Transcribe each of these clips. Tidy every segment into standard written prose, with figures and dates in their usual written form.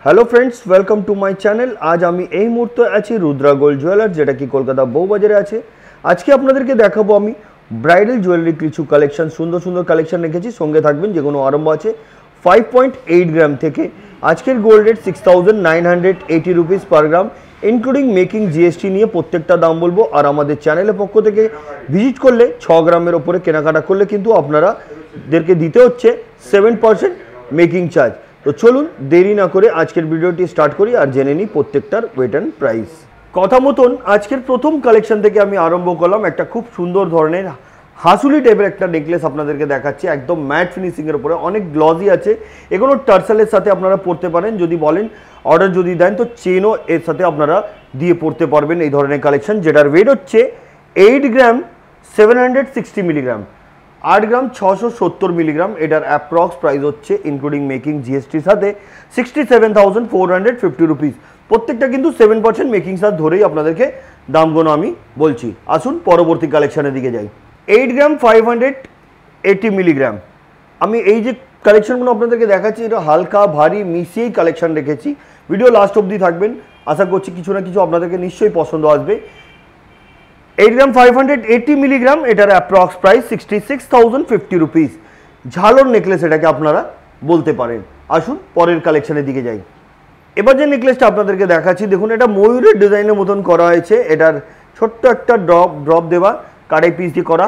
Hello friends, welcome to my channel. आज আমি এই মুহূর্তে আছি রুদ্রা গোল্ড জুয়েলার্স, যেটা কি কলকাতা বউবাজারে আছে। আজকে আপনাদেরকে দেখাবো আমি ব্রাইডাল জুয়েলারি কিছু কালেকশন, সুন্দর সুন্দর কালেকশন রেখেছি। সঙ্গে থাকবেন, যে কোনো আরম্ভ আছে 5.8 গ্রাম থেকে। আজকের গোল্ড রেট 6980 রুপিস পার গ্রাম, ইনক্লুডিং মেকিং জিএসটি নিয়ে প্রত্যেকটা দাম বলবো। আর আমাদের চ্যানেলের পক্ষ থেকে ভিজিট করলে 6 গ্রামের ওপরে কেনাকাটা করলে কিন্তু আপনারাদেরকে দিতে হচ্ছে 7% মেকিং চার্জ। তো চলুন দেরি না করে আজকের ভিডিওটি স্টার্ট করি আর জেনে নিই প্রত্যেকটার ওয়েট অ্যান্ড প্রাইস। কথা মতন আজকের প্রথম কালেকশন থেকে আমি আরম্ভ করলাম। একটা খুব সুন্দর ধরনের হাসুলি টাইপের একটা নেকলেস আপনাদেরকে দেখাচ্ছি, একদম ম্যাট ফিনিশিংয়ের উপরে, অনেক গ্লজি আছে। এগুলো টার্সালের সাথে আপনারা পরতে পারেন, যদি বলেন অর্ডার যদি দেন তো চেনও এর সাথে আপনারা দিয়ে পড়তে পারবেন। এই ধরনের কালেকশন যেটার ওয়েট হচ্ছে 8 গ্রাম 760 মিলিগ্রাম, 8 গ্রাম 670 মিলিগ্রাম। এটার অ্যাপ্রক্স প্রাইস হচ্ছে ইনক্লুডিং মেকিং জিএসটির সাথে 67,450 রুপিস। প্রত্যেকটা কিন্তু 7% মেকিং চার্জ ধরেই আপনাদেরকে দামগুলো আমি বলছি। আসুন পরবর্তী কালেকশনের দিকে যাই। 8 গ্রাম 580 মিলিগ্রাম। আমি এই যে কালেকশনগুলো আপনাদেরকে দেখাচ্ছি, এটা হালকা ভারী মিশিয়েই কালেকশন রেখেছি। ভিডিও লাস্ট অবধি থাকবেন, আশা করছি কিছু না কিছু আপনাদেরকে নিশ্চয়ই পছন্দ আসবে। 8 গ্রাম 580 মিলিগ্রাম, এটার অ্যাপ্রক্স প্রাইস 66,050 রুপিস। ঝালর নেকলেস এটাকে আপনারা বলতে পারেন। আসুন পরের কালেকশনের দিকে যাই। এবার যে নেকলেসটা আপনাদেরকে দেখাচ্ছি, দেখুন এটা ময়ূরের ডিজাইনের মতন করা হয়েছে। এটার ছোট্ট একটা ড্রপ দেওয়া কাটাই পিস দিয়ে করা।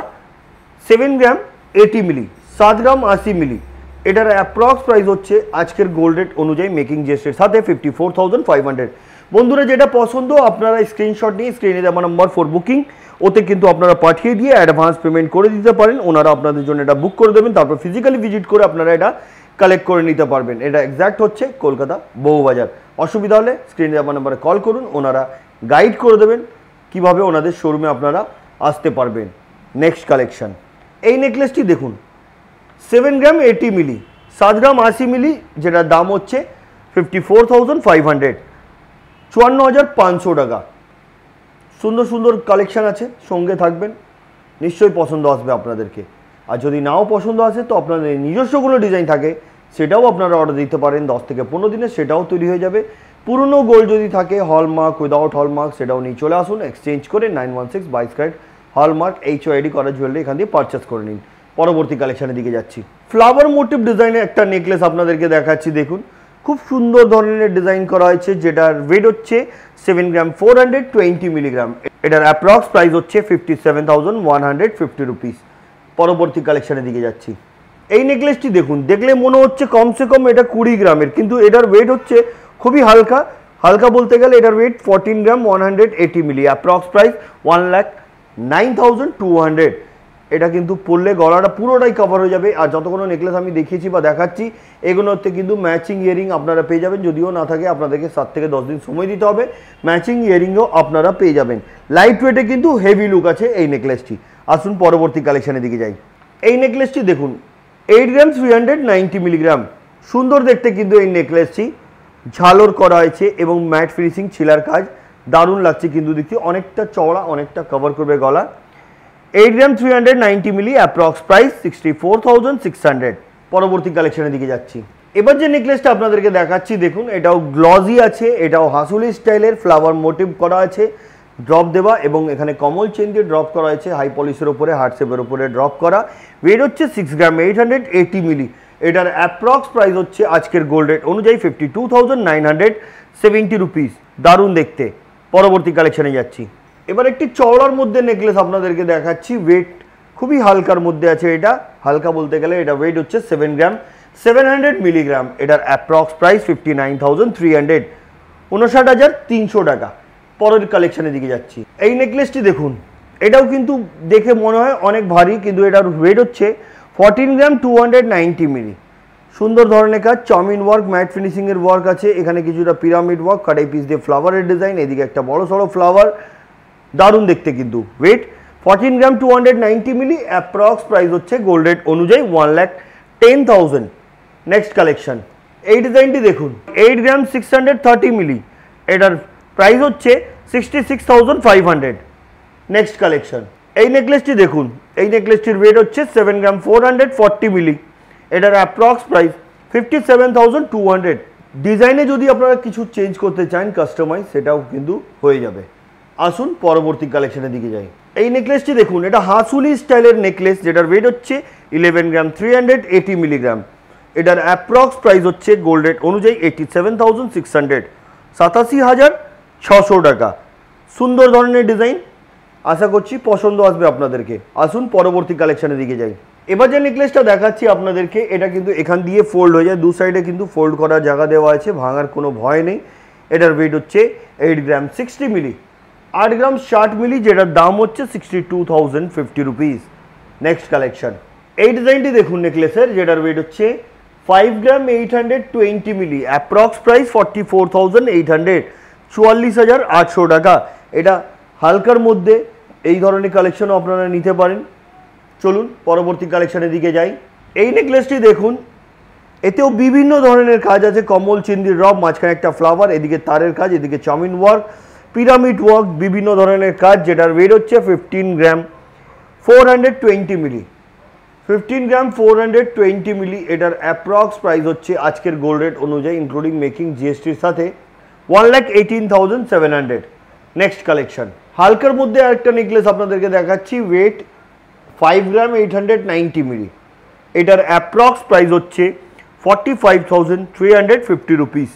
7 গ্রাম 80 মিলি, 7 গ্রাম 80 মিলি। এটার অ্যাপ্রক্স প্রাইস হচ্ছে আজকের গোল্ড রেট অনুযায়ী মেকিং জিএসটির সাথে 54,500। বন্ধুরা যেটা পছন্দ আপনারা স্ক্রিনশট নিয়ে স্ক্রিনে দেওয়া নম্বর 4 বুকিং, ওতে কিন্তু আপনারা পাঠিয়ে দিয়ে অ্যাডভান্স পেমেন্ট করে দিতে পারেন। ওনারা আপনাদের জন্য এটা বুক করে দেবেন, তারপর ফিজিক্যালি ভিজিট করে আপনারা এটা কালেক্ট করে নিতে পারবেন। এটা এক্স্যাক্ট হচ্ছে কলকাতা বউবাজার। অসুবিধা হলে স্ক্রিনে দেওয়া নম্বরে কল করুন, ওনারা গাইড করে দেবেন কিভাবে ওনাদের শোরুমে আপনারা আসতে পারবেন। নেক্সট কালেকশন, এই নেকলেসটি দেখুন 7 গ্রাম 80 মিলি, 7 গ্রাম 80 মিলি, যেটার দাম হচ্ছে 54,500, 54,500 টাকা। সুন্দর সুন্দর কালেকশন আছে, সঙ্গে থাকবেন, নিশ্চয়ই পছন্দ আসবে আপনাদেরকে। আর যদি নাও পছন্দ আসে তো আপনাদের নিজস্ব কোনো ডিজাইন থাকে সেটাও আপনারা অর্ডার দিতে পারেন। 10 থেকে 15 দিনে সেটাও তৈরি হয়ে যাবে। পুরনো গোল্ড যদি থাকে হলমার্ক উইদাউট হলমার্ক সেটাও নিয়ে চলে আসুন, এক্সচেঞ্জ করে 916 22 ক্যারেট হলমার্ক HOID করা জুয়েলারি এখান দিয়ে পারচেস করে নিন। পরবর্তী কালেকশনের দিকে যাচ্ছি। ফ্লাওয়ার মোটিভ ডিজাইনের একটা নেকলেস আপনাদেরকে দেখাচ্ছি। দেখুন খুব সুন্দর ধরনের ডিজাইন করা হয়েছে, যেটার ওয়েট হচ্ছে 7 গ্রাম 420 মিলিগ্রাম। এটার অ্যাপ্রক্স প্রাইস হচ্ছে 57,150 রুপিস। পরবর্তী কালেকশনের দিকে যাচ্ছি। এই নেকলেসটি দেখুন, দেখলে মনে হচ্ছে কমসে কম এটা 20 গ্রামের, কিন্তু এটার ওয়েট হচ্ছে খুবই হালকা। হালকা বলতে গেলে এটার ওয়েট 14 গ্রাম 180 মিলি, অ্যাপ্রক্স প্রাইস 1,09,200। এটা কিন্তু পরলে গলাটা পুরোটাই কভার হয়ে যাবে। আর যতগুলো নেকলেস আমি দেখিয়েছি বা দেখাচ্ছি এগুলোতে কিন্তু ম্যাচিং ইয়ারিং আপনারা পেয়ে যাবেন। যদিও না থাকে আপনাদেরকে 7 থেকে 10 দিন সময় দিতে হবে, ম্যাচিং ইয়ারিংও আপনারা পেয়ে যাবেন। লাইট ওয়েটে কিন্তু হেভি লুক আছে এই নেকলেসটি। আসুন পরবর্তী কালেকশনের দিকে যাই। এই নেকলেসটি দেখুন 8 গ্রাম 390 মিলিগ্রাম। সুন্দর দেখতে কিন্তু এই নেকলেসটি, ঝালর করা হয়েছে এবং ম্যাট ফিনিশিং ছিলার কাজ, দারুণ লাগছে কিন্তু দেখতে। অনেকটা চওড়া, অনেকটা কভার করবে গলা। 8 গ্রাম 390 মিলি, অ্যাপ্রক্স প্রাইস 64,600। পরবর্তী কালেকশনের দিকে যাচ্ছি। এবার যে নেকলেসটা আপনাদেরকে দেখাচ্ছি দেখুন, এটাও গ্লজি আছে, এটাও হাসুলি স্টাইলের ফ্লাওয়ার মোটিভ করা আছে, ড্রপ দেওয়া এবং এখানে কমল চেন দিয়ে ড্রপ করা হয়েছে। হাই পলিশের উপরে, হার্ট শেপের উপরে ড্রপ করা। ওয়েট হচ্ছে 6 গ্রাম 880 মিলি। এটার অ্যাপ্রক্স প্রাইস হচ্ছে আজকের গোল্ড রেট অনুযায়ী 52,970 রুপিস। দারুণ দেখতে। পরবর্তী কালেকশনে যাচ্ছি। এবার একটি চওড়ার মধ্যে নেকলেস আপনাদেরকে দেখাচ্ছি। ওয়েট খুবই হালকার মধ্যে আছে। এটা হালকা বলতে গেলে এটা ওয়েট হচ্ছে 7 গ্রাম 700 মিলিগ্রাম। এটার অ্যাপ্রক্স প্রাইস 59,300, 59,300 টাকা। পরের কালেকশনের দিকে যাচ্ছি। এই নেকলেসটি দেখুন, এটাও কিন্তু দেখে মনে হয় অনেক ভারী, কিন্তু এটার ওয়েট হচ্ছে 14 গ্রাম 290 মিলি। সুন্দর ধরনের কাজ, চাউমিন ওয়ার্ক, ম্যাট ফিনিশিংয়ের ওয়ার্ক আছে। এখানে কিছুটা পিরামিড ওয়ার্ক, কাটাই পিস দিয়ে ফ্লাওয়ারের ডিজাইন, এদিকে একটা বড় সড়ো ফ্লাওয়ার, দারুণ দেখতে কিন্তু। ওয়েট 14 গ্রাম 290 মিলি, অ্যাপ্রক্স প্রাইস হচ্ছে গোল্ড রেট অনুযায়ী 1,10,000। নেক্সট কালেকশন, এই ডিজাইনটি দেখুন 8 গ্রাম 630 মিলি। এটার প্রাইস হচ্ছে 66,500। নেক্সট কালেকশন, এই নেকলেসটি দেখুন, এই নেকলেসটির ওয়েট হচ্ছে 7 গ্রাম 440 মিলি। এটার অ্যাপ্রক্স প্রাইস 57,200। ডিজাইনে যদি আপনারা কিছু চেঞ্জ করতে চান কাস্টমাইজ সেটাও কিন্তু হয়ে যাবে। আসুন পরবর্তী কালেকশনের দিকে যাই। এই নেকলেসটি দেখুন, এটা হাসুলি স্টাইলের নেকলেস যেটার ওয়েট হচ্ছে 11 গ্রাম 380 মিলিগ্রাম। এটার অ্যাপ্রক্স প্রাইস হচ্ছে গোল্ড রেট অনুযায়ী 87,600, 87,600 টাকা। সুন্দর ধরনের ডিজাইন, আশা করছি পছন্দ আসবে আপনাদেরকে। আসুন পরবর্তী কালেকশনের দিকে যাই। এবার যে নেকলেসটা দেখাচ্ছি আপনাদেরকে, এটা কিন্তু এখান দিয়ে ফোল্ড হয়ে যায়, দু সাইডে কিন্তু ফোল্ড করার জায়গা দেওয়া আছে, ভাঙার কোনো ভয় নেই। এটার ওয়েট হচ্ছে 8 গ্রাম 60 মিলি, 8 গ্রাম 60 মিলি, যেটার দাম হচ্ছে 62,050 রুপিস। নেক্সট কালেকশন, এই ডিজাইনটি দেখুন নেকলেসের, যেটার ওয়েট হচ্ছে 5 গ্রাম 820 মিলি, অ্যাপ্রক্স প্রাইস 44,800, 44,800 টাকা। এটা হালকার মধ্যে এই ধরনের কালেকশনও আপনারা নিতে পারেন। চলুন পরবর্তী কালেকশনের দিকে যাই। এই নেকলেসটি দেখুন, এতেও বিভিন্ন ধরনের কাজ আছে, কমল চিন্দির রব, মাঝখানে একটা ফ্লাওয়ার, এদিকে তারের কাজ, এদিকে চাউমিন ওয়ার্ক, পিরামিড ওয়ার্ক, বিভিন্ন ধরনের কাজ, যেটার ওয়েট হচ্ছে 15 গ্রাম 420 মিলি, 15 গ্রাম 420 মিলি। এটার অ্যাপ্রক্স প্রাইস হচ্ছে আজকের গোল্ড রেট অনুযায়ী ইনক্লুডিং মেকিং জিএসটির সাথে 1,18,700। নেক্সট কালেকশন, হালকার মধ্যে আরেকটা নেকলেস আপনাদেরকে দেখাচ্ছি, ওয়েট 5 গ্রাম 890 মিলি। এটার অ্যাপ্রক্স প্রাইস হচ্ছে 45,350 রুপিস।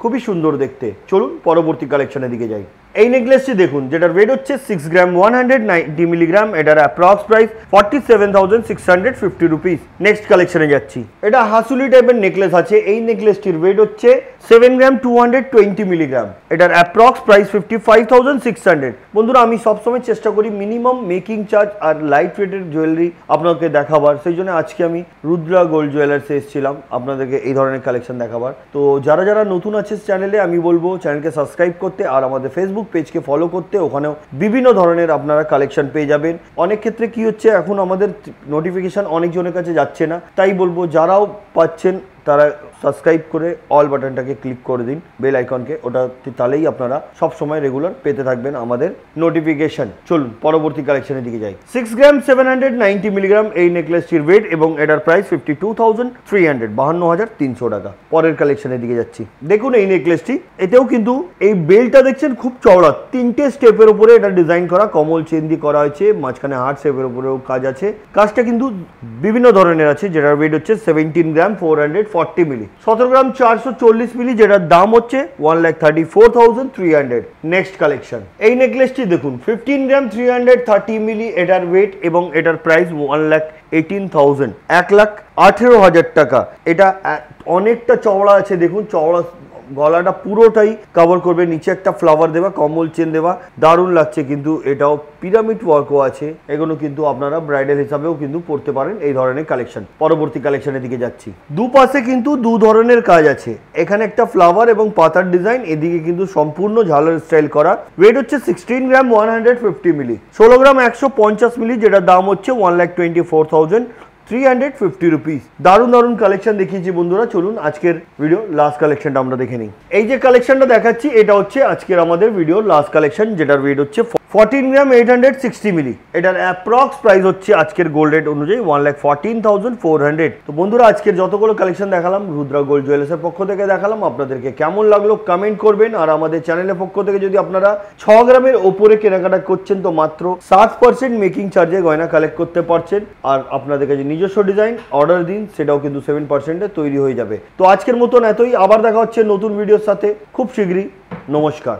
খুবই সুন্দর দেখতে। চলুন পরবর্তী কালেকশনের দিকে যাই। এই নেকলেসটি দেখুন, যেটার ওয়েট হচ্ছে 6 গ্রাম 190 মিলিগ্রাম। এটার অ্যাপ্রক্স প্রাইস 47,650 রুপিস। নেক্সট কালেকশনে যাচ্ছি। এটা হাসুলি টাইপের নেকলেস আছে। এই নেকলেসটির ওয়েট হচ্ছে 7 গ্রাম 220 মিলিগ্রাম। এটার অ্যাপ্রক্স প্রাইস 55,600। বন্ধুরা, আমি সবসময় চেষ্টা করি মিনিমাম মেকিং চার্জ আর লাইট ওয়েটের জুয়েলারি আপনাকে দেখাবার, সেই জন্য আজকে আমি রুদ্রা গোল্ড জুয়েলার্সে এসেছিলাম আপনাদেরকে এই ধরনের কালেকশন দেখাবার। তো যারা যারা নতুন আছে চ্যানেলে, আমি বলবো চ্যানেলকে সাবস্ক্রাইব করতে আর আমাদের ফেসবুক পেজকে ফলো করতে। ওখানেও বিভিন্ন ধরনের আপনারা কালেকশন পেয়ে যাবেন। অনেক ক্ষেত্রে কি হচ্ছে, এখন আমাদের নোটিফিকেশন অনেকজনের কাছে যাচ্ছে না, তাই বলবো যারাও পাচ্ছেন তারা সাবস্ক্রাইব করে অল বাটনটাকে ক্লিক করে দিন, বেল আইকনকে, ওটা তাহলেই আপনারা সব সময় রেগুলার পেতে থাকবেন আমাদের নোটিফিকেশন। চলুন পরবর্তী কালেকশনের দিকে যাই। 6 গ্রাম 790 মিলিগ্রাম এই নেকলেসটির ওয়েট এবং এটার প্রাইস 52,300, 52,300 টাকা। পরের কালেকশনের দিকে যাচ্ছি। দেখুন এই নেকলেসটি, এতেও কিন্তু এই বেলটা দেখছেন খুব চওড়া, 3টে স্টেপের উপরে এটা ডিজাইন করা, কমল চেন দিয়ে করা হয়েছে, মাঝখানে হার্ট শেপের উপরেও কাজ আছে। কাজটা কিন্তু বিভিন্ন ধরনের আছে, যেটার ওয়েট হচ্ছে 17 গ্রাম 440 মিলি, 17 গ্রাম 440 মিলি, যেটার দাম হচ্ছে 1,34,300। নেক্সট কালেকশন, এই নেকলেসটি দেখুন, 15 গ্রাম 330 মিলি এটার ওয়েট এবং এটার প্রাইস 1,18,000, 1,18,000 টাকা। এটা অনেকটা চওড়া আছে, দেখুন চওড়া, গলাটা পুরোটাই কভার করবে, নিচে একটা ফ্লাওয়ার দেওয়া, কমল চেন দেওয়া, দারুণ লাগছে। কিন্তু এটাও পিরামিড ওয়ার্কও আছে, এগুলো কিন্তু আপনারা ব্রাইডাল হিসাবেও কিন্তু পড়তে পারেন এই ধরনের কালেকশন। পরবর্তী কালেকশনের দিকে যাচ্ছি। দুপাশে কিন্তু দু ধরনের কাজ আছে, এখানে একটা ফ্লাওয়ার এবং পাতার ডিজাইন, এদিকে কিন্তু সম্পূর্ণ ঝালার স্টাইল করা। ওয়েট হচ্ছে 16 গ্রাম 150 মিলি, 16 গ্রাম 150 মিলি, যেটার দাম হচ্ছে 1,24,350 রুপিস। দারুণ দারুণ কালেকশন দেখিয়েছি বন্ধুরা। চলুন আজকের ভিডিও লাস্ট কালেকশনটা আমরা দেখে নিই। এই যে কালেকশনটা দেখাচ্ছি, এটা হচ্ছে আজকের আমাদের ভিডিও লাস্ট কালেকশন, যেটার ওয়েট হচ্ছে 14 গ্রাম 860 মিলি। এটার অ্যাপ্রক্স প্রাইস হচ্ছে আজকের গোল্ড রেট অনুযায়ী 1,14,400। তো বন্ধুরা, আজকের যতগুলো কালেকশন দেখালাম রুদ্রা গোল্ড জুয়েলার্সের পক্ষ থেকে দেখালাম, আপনাদেরকে কেমন লাগলো কমেন্ট করবেন। আর আমাদের চ্যানেলের পক্ষ থেকে যদি আপনারা 6 গ্রামের ওপরে কেনাকাটা করছেন তো মাত্র 7% মেকিং চার্জে গয়না কালেক্ট করতে পারছেন। আর আপনাদের কাছে নিজস্ব ডিজাইন অর্ডার দিন, সেটাও কিন্তু 7%-এ তৈরি হয়ে যাবে। তো আজকের মতন এতই, আবার দেখা হচ্ছে নতুন ভিডিওর সাথে খুব শীঘ্রই। নমস্কার।